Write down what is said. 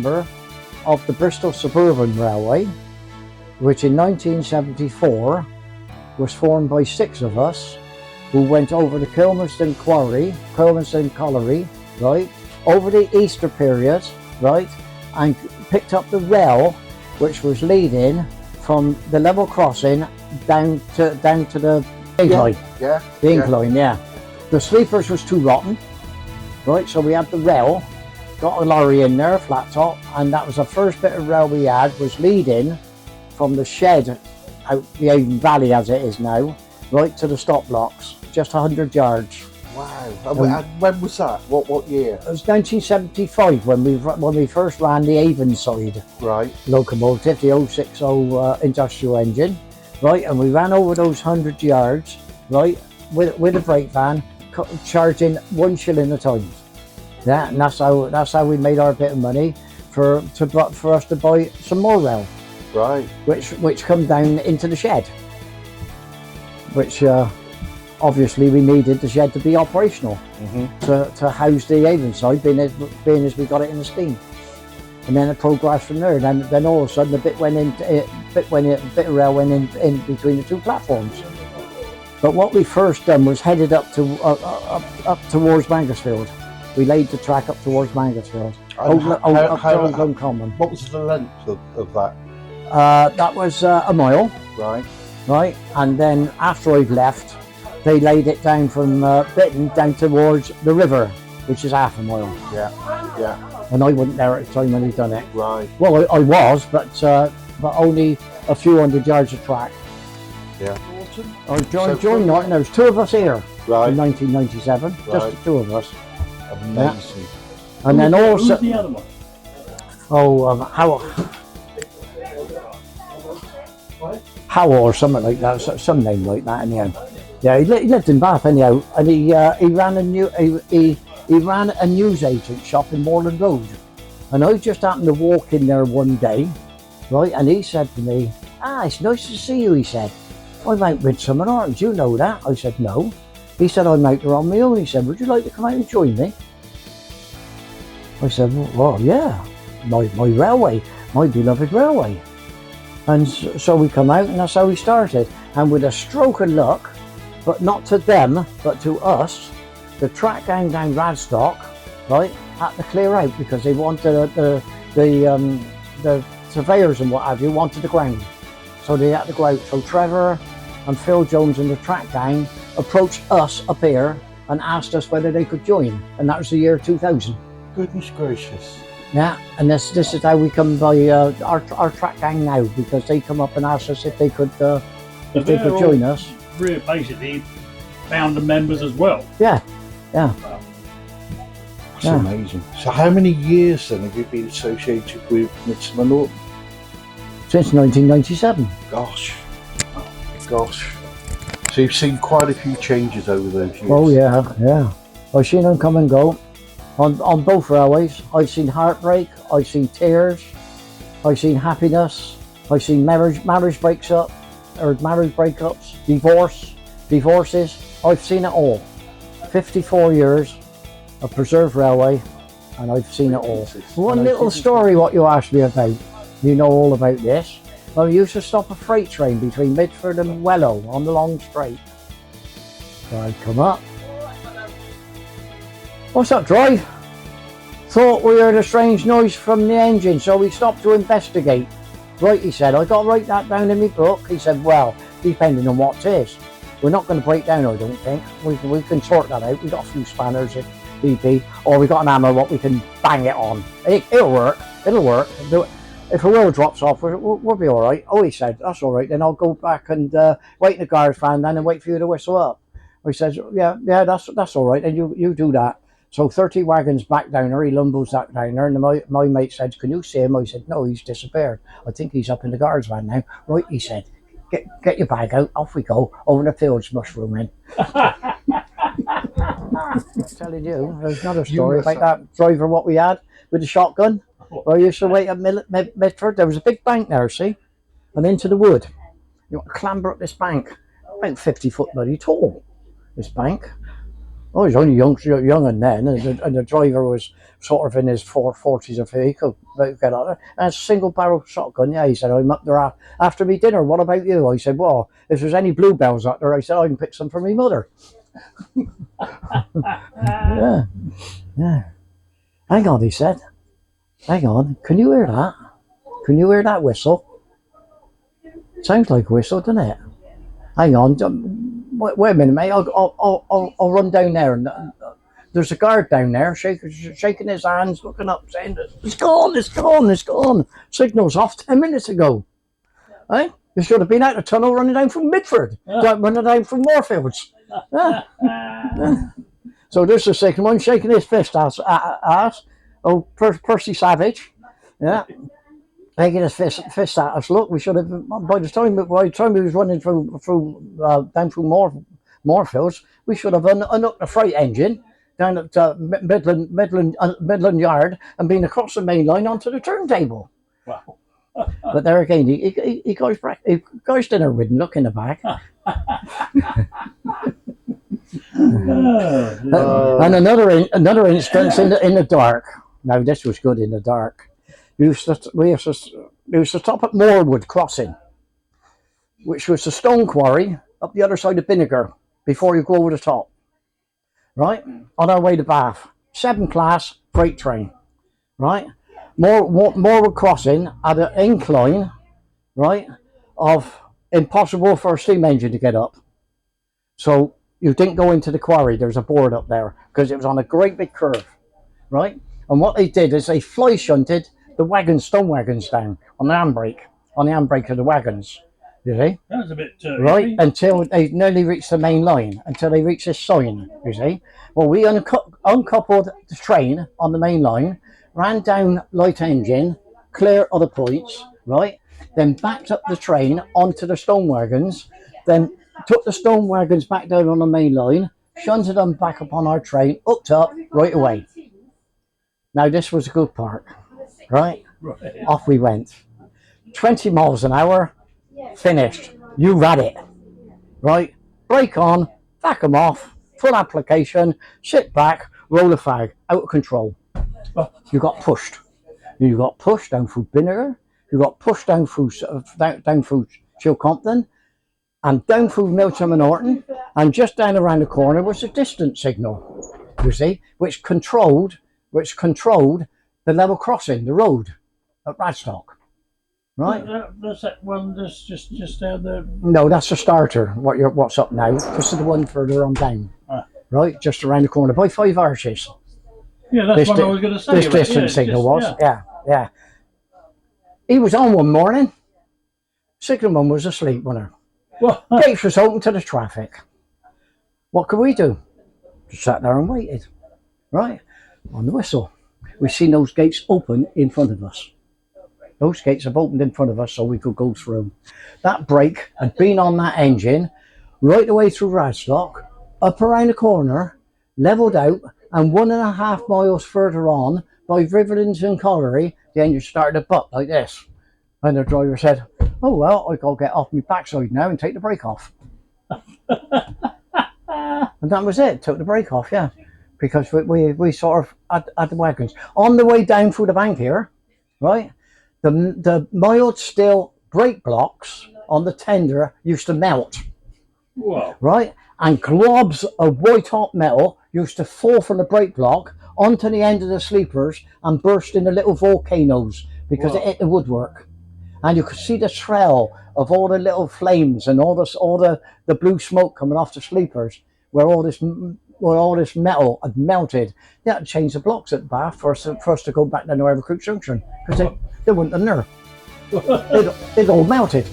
member of the Bristol Suburban Railway, which in 1974 was formed by 6 of us who went over the Kilmerston Colliery, right, over the Easter period, right, and picked up the rail which was leading from the level crossing down to the incline. Yeah. The incline, yeah. The sleepers was too rotten, right, so we had the rail, got a lorry in there, flat top, and that was the first bit of rail we had, was leading from the shed out the Avon Valley as it is now, right to the stop blocks, just 100 yards. Wow. And when was that? What year? It was 1975 when we first ran the Avonside locomotive, the 060 industrial engine, right, and we ran over those 100 yards, right, with a brake van, charging 1 shilling a time. Yeah, and that's how we made our bit of money for us to buy some more rail. Right. Which come down into the shed. Which obviously we needed the shed to be operational to house the Avonside, being as we got it in the steam. And then it progressed from there. Then all of a sudden a bit of rail went in between the 2 platforms. But what we first done was headed up towards Mangersfield. We laid the track up towards Mangersfield. Common. What was the length of that? That was a mile. Right, and then after I've left, they laid it down from Bitton down towards the river, which is half a mile. Yeah. And I wasn't there at the time when he done it. Right. Well, I was, but only a few 100 yards of track. Yeah. I joined Norton. There was 2 of us here in 1997, just the 2 of us. Amazing. Yeah. And then also. Who's the other one? Howell or something like that, some name like that. Anyhow, yeah, he lived in Bath anyhow, and he ran a news agent shop in Moreland Road, and I just happened to walk in there one day, right, and he said to me, "It's nice to see you." He said, "I'm out with some Nortons, you know that?" I said, "No." He said, "I'm out there on my own." He said, "Would you like to come out and join me?" I said, "Well, yeah, my railway, my beloved railway." And so we come out, and that's how we started. And with a stroke of luck, but not to them, but to us, the track gang down Radstock, right, had to clear out because they wanted the surveyors and what have you wanted the ground. So they had to go out. So Trevor and Phil Jones and the track gang approached us up here and asked us whether they could join. And that was the year 2000. Goodness gracious. Yeah, and this is how we come by our track gang now, because they come up and ask us if they could join us. Really, basically, founder members as well. Yeah. That's amazing. So how many years then have you been associated with Midsummer Norton? Since 1997. Gosh. So you've seen quite a few changes over those years. Oh yeah. I've seen them come and go. On both railways, I've seen heartbreak, I've seen tears, I've seen happiness, I've seen marriage breakups, divorces. I've seen it all. 54 years of preserved railway, and I've seen it all. One little story what you asked me about, you know all about this. Well, we used to stop a freight train between Midford and Wellow on the long straight. So I'd come up. "What's that, Drive?" Thought we heard a strange noise from the engine, so we stopped to investigate. "Right," he said, "I got to write that down in my book." He said, "Well, depending on what it is. We're not going to break down, I don't think. We can sort that out. We've got a few spanners at BP, or we've got an hammer what we can bang it on. It'll work. If a wheel drops off, we'll be all right." "Oh," he said, "that's all right. Then I'll go back and wait in the guard van then and wait for you to whistle up." I said, yeah, that's all right. And you do that." So 30 wagons back down there, he lumbles that down there, and my mate said, "Can you see him?" I said, "No, he's disappeared. I think he's up in the guards van now." "Right," he said, get your bag out, off we go, over the fields mushrooming." I'm telling you, there's another story about that driver what we had with the shotgun. Well, I used to wait at Midford. There was a big bank there, see, and into the wood. You want to clamber up this bank, about 50 foot bloody tall, this bank. I was only young and then, and the driver was sort of in his 40s or 50. He could get out there. And it's a single barrel shotgun. Yeah, he said, I'm up there after me dinner. What about you? I said, well, if there's any bluebells out there, I said, I can pick some for me mother. Yeah, yeah. Hang on, he said. Hang on. Can you hear that? Can you hear that whistle? Sounds like a whistle, doesn't it? Hang on. Wait a minute, mate. I'll run down there. And there's a guard down there, shaking his hands, looking up, saying, "It's gone, it's gone, it's gone. Signal's off 10 minutes ago." Eh? You should have been out the tunnel running down from Midford, running down from Moorfields. So there's the second one, shaking his fist at us. Oh, Percy Savage. Yeah. Making his fist at us. Look, we should have. By the time he was running down through Moorfields, we should have unhooked the freight engine down at Midland Yard and been across the main line onto the turntable. Wow. But there again, he goes dinner with him. Look in the back. And another instance in the dark. Now this was good in the dark. We used to stop at Moorwood Crossing, which was the stone quarry up the other side of Vinegar before you go over the top. Right? On our way to Bath. 7 class freight train. Right? Moorwood Crossing had an incline, right, of impossible for a steam engine to get up. So you didn't go into the quarry. There's a board up there because it was on a great big curve. Right? And what they did is they fly shunted the stone wagons down on the handbrake of the wagons. You see? That was a bit right, easy. until they nearly reached the main line, until they reached this sign, you see. Well, we uncoupled the train on the main line, ran down light engine, clear other points, right? Then backed up the train onto the stone wagons, then took the stone wagons back down on the main line, shunted them back up on our train, hooked up right away. Now this was a good part. Right? Off we went. 20 miles an hour, finished. You had it. Right? Brake on, back them off, full application, sit back, roll a fag, out of control. You got pushed. You got pushed down through Vinegar, you got pushed down through Chilcompton, and down through Milton and Norton, and just down around the corner was a distance signal, you see, which controlled the level crossing, the road at Radstock, right? That's that one that's just down there. No, that's the starter. What's up now? This is the one further on down, right? Just around the corner by 5 arches. Yeah, that's what I was going to say. This distance signal was, yeah. He was on one morning. Signalman was asleep, wasn't he? Gates was open to the traffic. What could we do? Just sat there and waited, right? On the whistle. We've seen those gates open in front of us. Those gates have opened in front of us so we could go through. That brake had been on that engine right the way through Radstock, up around the corner, levelled out, and 1.5 miles further on by Riverdington Colliery, the engine started to butt like this. And the driver said, "Oh well, I gotta get off my backside now and take the brake off." And that was it, took the brake off, yeah. Because we sort of had the wagons. On the way down through the bank here, right, the mild steel brake blocks on the tender used to melt. Whoa. Right? And globs of white hot metal used to fall from the brake block onto the end of the sleepers and burst into little volcanoes because it hit the woodwork. And you could see the trail of all the little flames and all the blue smoke coming off the sleepers where all this metal had melted. They had to change the blocks at Bath for us to go back down to Evercreek Junction because they wouldn't have there. It all melted.